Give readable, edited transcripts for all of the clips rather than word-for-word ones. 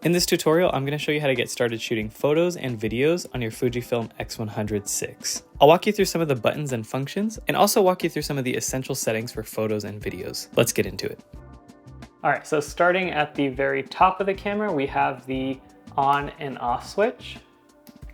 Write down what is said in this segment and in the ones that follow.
In this tutorial, I'm going to show you how to get started shooting photos and videos on your Fujifilm X100VI. I'll walk you through some of the buttons and functions, and also walk you through some of the essential settings for photos and videos. Let's get into it. All right, so starting at the very top of the camera, we have the on and off switch.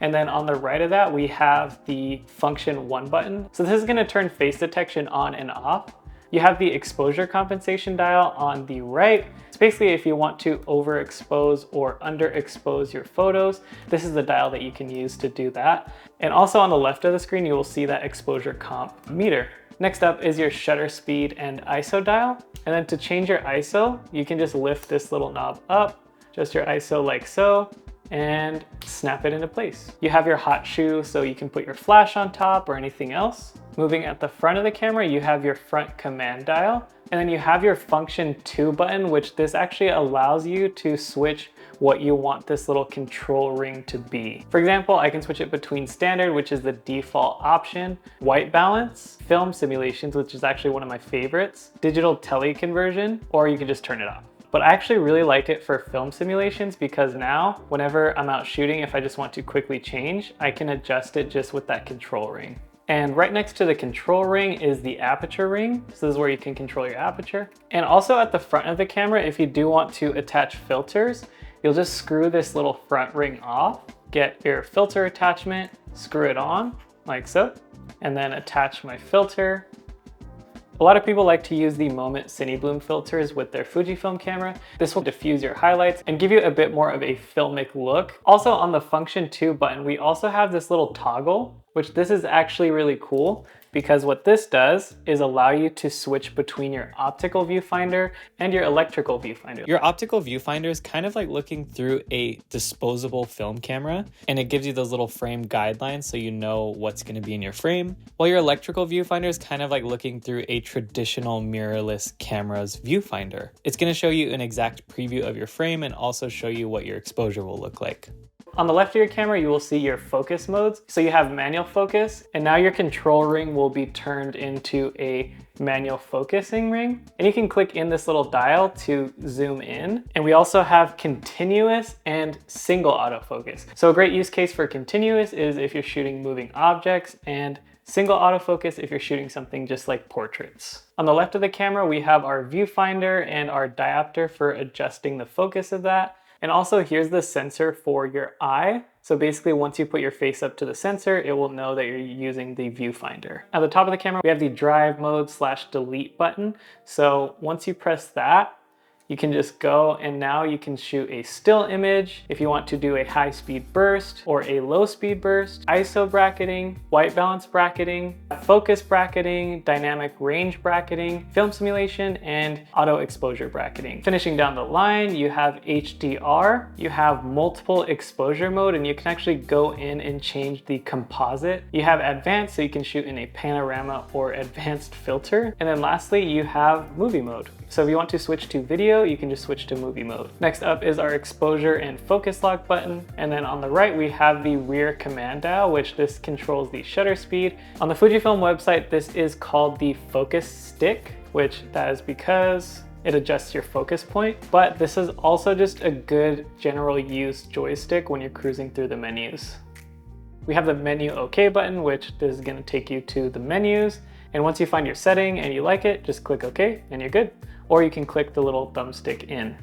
And then on the right of that, we have the function 1 button. So this is going to turn face detection on and off. You have the exposure compensation dial on the right. It's basically if you want to overexpose or underexpose your photos, this is the dial that you can use to do that. And also on the left of the screen, you will see that exposure comp meter. Next up is your shutter speed and ISO dial. And then to change your ISO, you can just lift this little knob up, adjust your ISO like so, and snap it into place. You have your hot shoe, so you can put your flash on top or anything else. Moving at the front of the camera, you have your front command dial, and then you have your function 2 button, which this actually allows you to switch what you want this little control ring to be. For example, I can switch it between standard, which is the default option, white balance, film simulations, which is actually one of my favorites, digital tele conversion, or you can just turn it off. But I actually really like it for film simulations because now, whenever I'm out shooting, if I just want to quickly change, I can adjust it just with that control ring. And right next to the control ring is the aperture ring. So this is where you can control your aperture. And also at the front of the camera, if you do want to attach filters, you'll just screw this little front ring off, get your filter attachment, screw it on like so, and then attach my filter. A lot of people like to use the Moment Cinebloom filters with their Fujifilm camera. This will diffuse your highlights and give you a bit more of a filmic look. Also on the function 2 button, we also have this little toggle, which this is actually really cool because what this does is allow you to switch between your optical viewfinder and your electrical viewfinder. Your optical viewfinder is kind of like looking through a disposable film camera, and it gives you those little frame guidelines so you know what's going to be in your frame, while your electrical viewfinder is kind of like looking through a traditional mirrorless camera's viewfinder. It's going to show you an exact preview of your frame and also show you what your exposure will look like. On the left of your camera, you will see your focus modes. So you have manual focus, and now your control ring will be turned into a manual focusing ring. And you can click in this little dial to zoom in. And we also have continuous and single autofocus. So a great use case for continuous is if you're shooting moving objects, and single autofocus if you're shooting something just like portraits. On the left of the camera, we have our viewfinder and our diopter for adjusting the focus of that. And also here's the sensor for your eye. So basically once you put your face up to the sensor, it will know that you're using the viewfinder. At the top of the camera, we have the drive mode / delete button. So once you press that, you can just go and now you can shoot a still image. If you want to do a high speed burst or a low speed burst, ISO bracketing, white balance bracketing, focus bracketing, dynamic range bracketing, film simulation, and auto exposure bracketing. Finishing down the line, you have HDR, you have multiple exposure mode, and you can actually go in and change the composite. You have advanced, so you can shoot in a panorama or advanced filter. And then lastly, you have movie mode. So if you want to switch to video, you can just switch to movie mode. Next up is our exposure and focus lock button. And then on the right, we have the rear command dial, which this controls the shutter speed. On the Fujifilm website, this is called the focus stick, which that is because it adjusts your focus point. But this is also just a good general use joystick when you're cruising through the menus. We have the menu OK button, which this is going to take you to the menus. And once you find your setting and you like it, just click OK and you're good. Or you can click the little thumbstick in.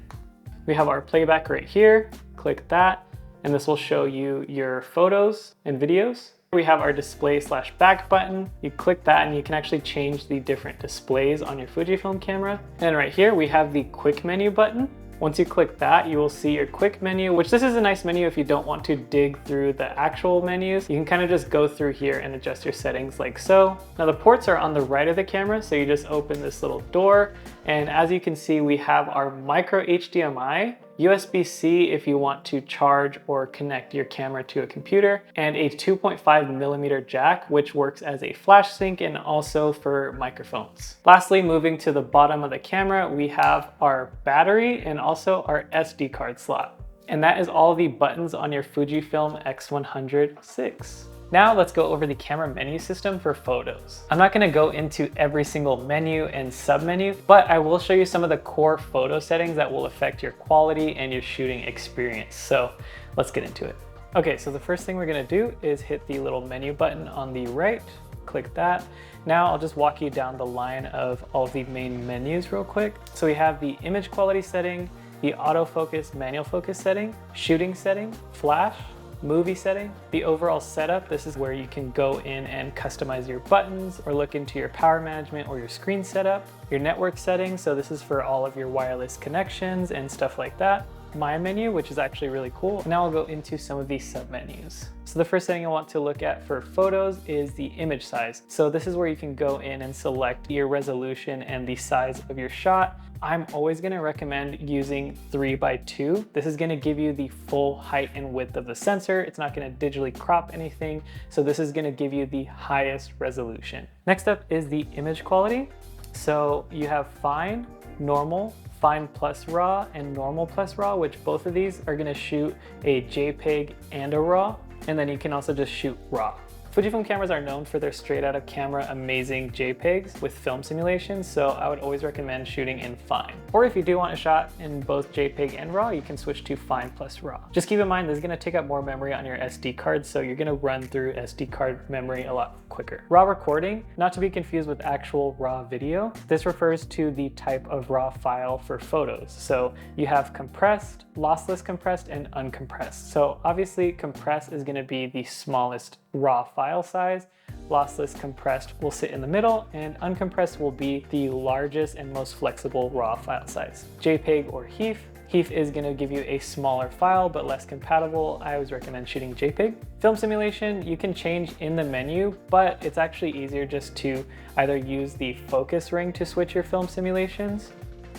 We have our playback right here. Click that, and this will show you your photos and videos. We have our display / back button. You click that and you can actually change the different displays on your Fujifilm camera. And right here, we have the quick menu button. Once you click that, you will see your quick menu, which this is a nice menu if you don't want to dig through the actual menus. You can kind of just go through here and adjust your settings like so. Now the ports are on the right of the camera, so you just open this little door. And as you can see, we have our micro HDMI, USB-C if you want to charge or connect your camera to a computer, and a 2.5mm jack, which works as a flash sync and also for microphones. Lastly, moving to the bottom of the camera, we have our battery and also our SD card slot. And that is all the buttons on your Fujifilm X100VI. Now let's go over the camera menu system for photos. I'm not gonna go into every single menu and sub-menu, but I will show you some of the core photo settings that will affect your quality and your shooting experience. So let's get into it. Okay, so the first thing we're gonna do is hit the little menu button on the right, click that. Now I'll just walk you down the line of all the main menus real quick. So we have the image quality setting, the autofocus manual focus setting, shooting setting, flash, movie setting, the overall setup. This is where you can go in and customize your buttons or look into your power management or your screen setup, your network settings. So this is for all of your wireless connections and stuff like that. My menu, which is actually really cool. Now I'll go into some of these sub menus. So the first thing I want to look at for photos is the image size. So this is where you can go in and select your resolution and the size of your shot. I'm always gonna recommend using 3:2. This is gonna give you the full height and width of the sensor. It's not gonna digitally crop anything. So this is gonna give you the highest resolution. Next up is the image quality. So you have fine, normal, fine plus raw, and normal plus raw, which both of these are gonna shoot a JPEG and a raw, and then you can also just shoot raw. Fujifilm cameras are known for their straight out of camera amazing JPEGs with film simulations, so I would always recommend shooting in fine. Or if you do want a shot in both JPEG and RAW, you can switch to fine plus RAW. Just keep in mind this is gonna take up more memory on your SD card, so you're gonna run through SD card memory a lot quicker. RAW recording, not to be confused with actual RAW video. This refers to the type of RAW file for photos. So you have compressed, lossless compressed, and uncompressed. So obviously compressed is gonna be the smallest RAW file size, lossless compressed will sit in the middle, and uncompressed will be the largest and most flexible RAW file size. JPEG or HEIF. HEIF is going to give you a smaller file but less compatible. I always recommend shooting JPEG. Film simulation you can change in the menu, but it's actually easier just to either use the focus ring to switch your film simulations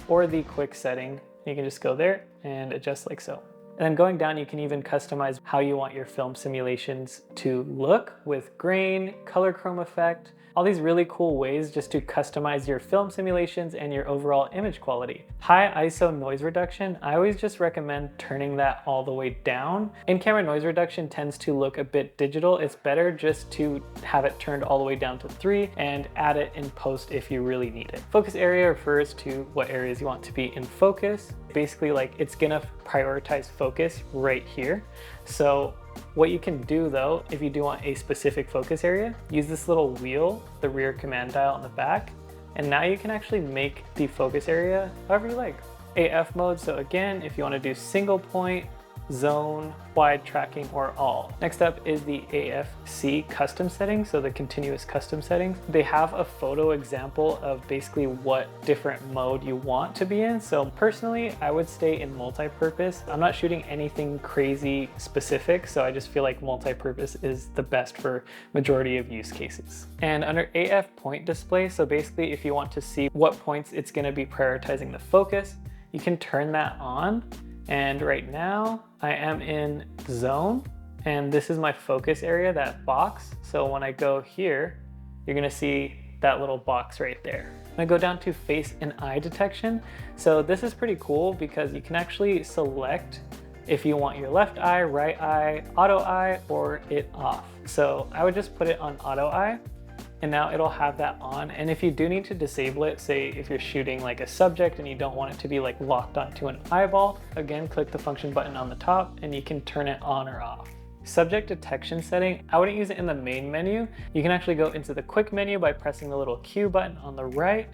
or the quick setting. You can just go there and adjust like so. And then going down, you can even customize how you want your film simulations to look with grain, color chrome effect, all these really cool ways just to customize your film simulations and your overall image quality. High ISO noise reduction, I always just recommend turning that all the way down. In-camera noise reduction tends to look a bit digital. It's better just to have it turned all the way down to 3 and add it in post if you really need it. Focus area refers to what areas you want to be in focus. Basically, like it's gonna prioritize focus right here. So what you can do though, if you do want a specific focus area, use this little wheel, the rear command dial on the back, and now you can actually make the focus area however you like. AF mode, so again, if you want to do single point, zone, wide tracking, or all. Next up is the AFC custom settings, so the continuous custom settings. They have a photo example of basically what different mode you want to be in. So personally, I would stay in multi-purpose. I'm not shooting anything crazy specific, so I just feel like multi-purpose is the best for majority of use cases. And under AF point display, so basically if you want to see what points it's going to be prioritizing the focus, you can turn that on. And right now I am in zone, and this is my focus area, that box. So when I go here, you're gonna see that little box right there. I go down to face and eye detection. So this is pretty cool because you can actually select if you want your left eye, right eye, auto eye, or it off. So I would just put it on auto eye, and now it'll have that on. And if you do need to disable it, say if you're shooting like a subject and you don't want it to be like locked onto an eyeball, again, click the function button on the top and you can turn it on or off. Subject detection setting, I wouldn't use it in the main menu. You can actually go into the quick menu by pressing the little Q button on the right.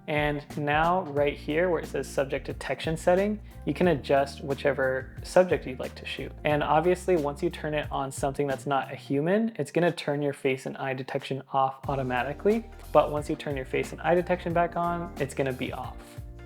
And now right here where it says subject detection setting, you can adjust whichever subject you'd like to shoot. And obviously once you turn it on something that's not a human, it's gonna turn your face and eye detection off automatically. But once you turn your face and eye detection back on, it's gonna be off.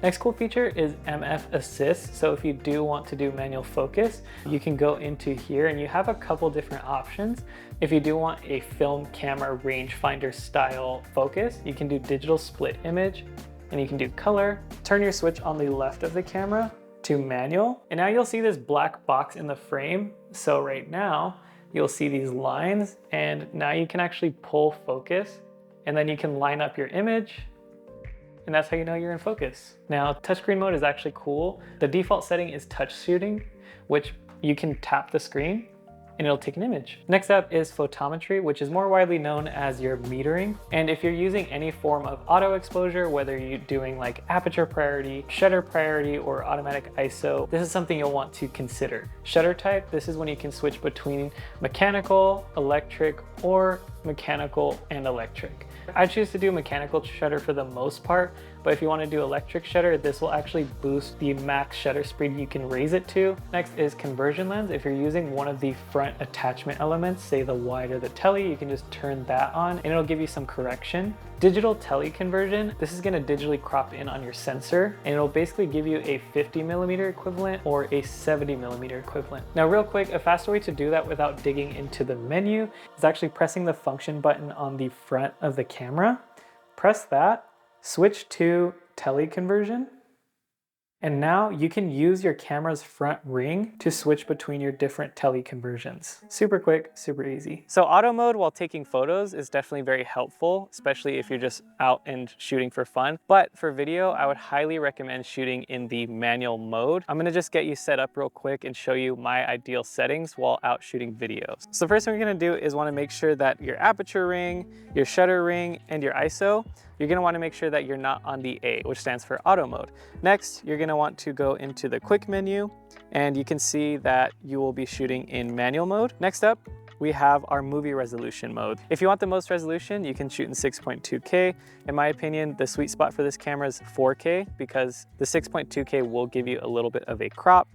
Next cool feature is MF Assist. So if you do want to do manual focus, you can go into here and you have a couple different options. If you do want a film camera rangefinder style focus, you can do digital split image, and you can do color. Turn your switch on the left of the camera to manual. And now you'll see this black box in the frame. So right now you'll see these lines, and now you can actually pull focus, and then you can line up your image, and that's how you know you're in focus. Now touchscreen mode is actually cool. The default setting is touch shooting, which you can tap the screen and it'll take an image. Next up is photometry, which is more widely known as your metering. And if you're using any form of auto exposure, whether you're doing like aperture priority, shutter priority, or automatic ISO, this is something you'll want to consider. Shutter type, this is when you can switch between mechanical, electric, or mechanical and electric. I choose to do mechanical shutter for the most part, but if you want to do electric shutter, this will actually boost the max shutter speed you can raise it to. Next is conversion lens. If you're using one of the front attachment elements, say the wide or the tele, you can just turn that on and it'll give you some correction. Digital tele conversion, this is going to digitally crop in on your sensor and it'll basically give you a 50mm equivalent or a 70mm equivalent. Now real quick, a faster way to do that without digging into the menu is actually pressing the function button on the front of the camera. Press that, switch to tele conversion, and now you can use your camera's front ring to switch between your different tele conversions. Super quick, super easy. So auto mode while taking photos is definitely very helpful, especially if you're just out and shooting for fun. But for video, I would highly recommend shooting in the manual mode. I'm gonna just get you set up real quick and show you my ideal settings while out shooting videos. So the first thing we're gonna do is wanna make sure that your aperture ring, your shutter ring, and your ISO, you're gonna wanna make sure that you're not on the A, which stands for auto mode. Next, you're gonna want to go into the quick menu, and you can see that you will be shooting in manual mode. Next up, we have our movie resolution mode. If you want the most resolution, you can shoot in 6.2K. In my opinion, the sweet spot for this camera is 4K because the 6.2K will give you a little bit of a crop.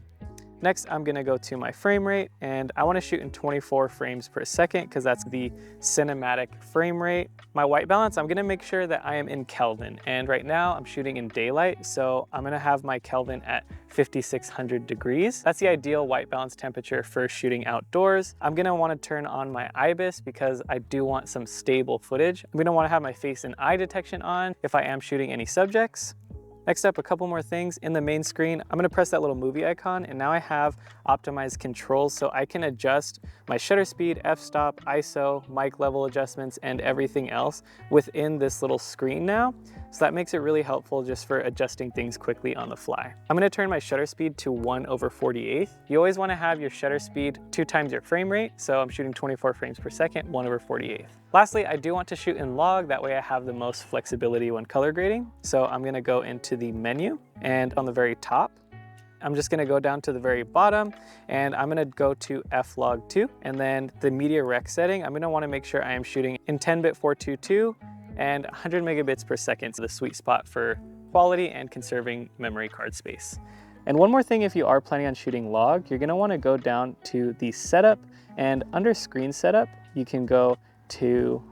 Next, I'm gonna go to my frame rate and I wanna shoot in 24 frames per second because that's the cinematic frame rate. My white balance, I'm gonna make sure that I am in Kelvin. And right now I'm shooting in daylight, so I'm gonna have my Kelvin at 5600 degrees. That's the ideal white balance temperature for shooting outdoors. I'm gonna wanna turn on my IBIS because I do want some stable footage. I'm gonna wanna have my face and eye detection on if I am shooting any subjects. Next up, a couple more things. In the main screen, I'm gonna press that little movie icon and now I have optimized controls so I can adjust my shutter speed, f-stop, ISO, mic level adjustments, and everything else within this little screen now. So that makes it really helpful just for adjusting things quickly on the fly. I'm gonna turn my shutter speed to 1/48. You always wanna have your shutter speed 2 times your frame rate. So I'm shooting 24 frames per second, 1/48. Lastly, I do want to shoot in log. That way I have the most flexibility when color grading. So I'm gonna go into the menu and on the very top, I'm just gonna go down to the very bottom and I'm gonna go to f-log2 and then the media rec setting, I'm gonna wanna make sure I am shooting in 10-bit 422 and 100 megabits per second. So the sweet spot for quality and conserving memory card space. And one more thing, if you are planning on shooting log, you're gonna wanna go down to the setup and under screen setup, you can go to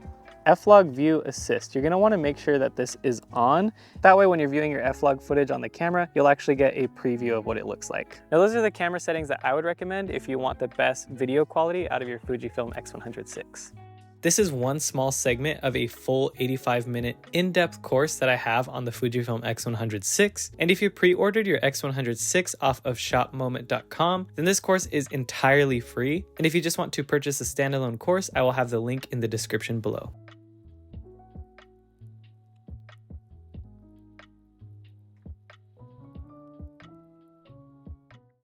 F-log view assist. You're gonna wanna make sure that this is on. That way when you're viewing your F-log footage on the camera, you'll actually get a preview of what it looks like. Now those are the camera settings that I would recommend if you want the best video quality out of your Fujifilm X100VI. This is one small segment of a full 85-minute in-depth course that I have on the Fujifilm X100VI. And if you pre-ordered your X100VI off of shopmoment.com, then this course is entirely free. And if you just want to purchase a standalone course, I will have the link in the description below.